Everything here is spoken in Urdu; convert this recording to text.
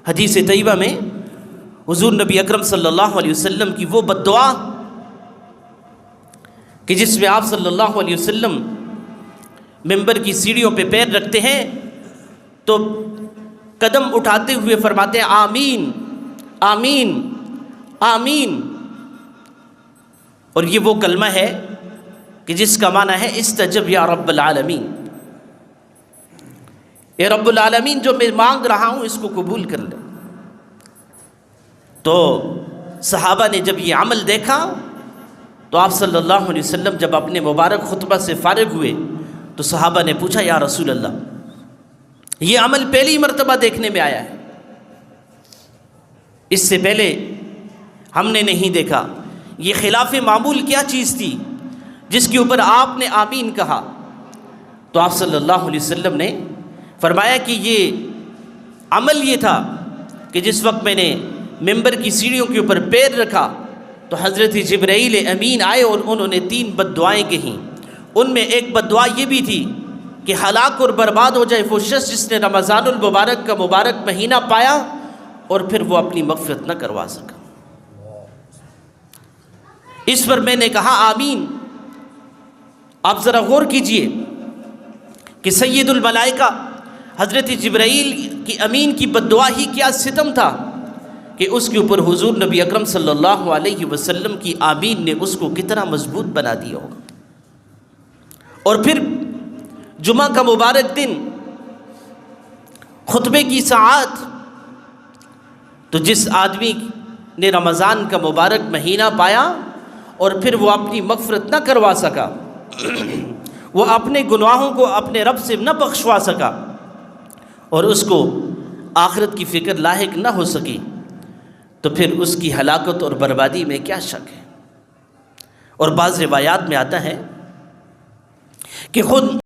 حدیث طیبہ میں حضور نبی اکرم صلی اللہ علیہ وسلم کی وہ بد دعا کہ جس میں آپ صلی اللہ علیہ وسلم ممبر کی سیڑھیوں پہ پیر رکھتے ہیں تو قدم اٹھاتے ہوئے فرماتے ہیں آمین آمین آمین، اور یہ وہ کلمہ ہے کہ جس کا معنی ہے استجب یا رب العالمین، اے رب العالمین جو میں مانگ رہا ہوں اس کو قبول کر لے۔ تو صحابہ نے جب یہ عمل دیکھا تو آپ صلی اللہ علیہ وسلم جب اپنے مبارک خطبہ سے فارغ ہوئے تو صحابہ نے پوچھا یا رسول اللہ یہ عمل پہلی مرتبہ دیکھنے میں آیا ہے، اس سے پہلے ہم نے نہیں دیکھا، یہ خلاف معمول کیا چیز تھی جس کے اوپر آپ نے آمین کہا؟ تو آپ صلی اللہ علیہ وسلم نے فرمایا کہ یہ عمل یہ تھا کہ جس وقت میں نے ممبر کی سیڑھیوں کے اوپر پیر رکھا تو حضرت جبرائیل امین آئے اور انہوں نے 3 بد دعائیں کہیں۔ ان میں ایک بد دعا یہ بھی تھی کہ ہلاک اور برباد ہو جائے وہ شخص جس نے رمضان المبارک کا مبارک مہینہ پایا اور پھر وہ اپنی مغفرت نہ کروا سکا۔ اس پر میں نے کہا آمین۔ آپ ذرا غور کیجئے کہ سید الملائکہ حضرت جبرائیل کی امین کی بد دعا ہی کیا ستم تھا کہ اس کے اوپر حضور نبی اکرم صلی اللہ علیہ وسلم کی آمین نے اس کو کتنا مضبوط بنا دیا ہوگا۔ اور پھر جمعہ کا مبارک دن خطبے کی ساعت، تو جس آدمی نے رمضان کا مبارک مہینہ پایا اور پھر وہ اپنی مغفرت نہ کروا سکا، وہ اپنے گناہوں کو اپنے رب سے نہ بخشوا سکا اور اس کو آخرت کی فکر لاحق نہ ہو سکی، تو پھر اس کی ہلاکت اور بربادی میں کیا شک ہے۔ اور بعض روایات میں آتا ہے کہ خود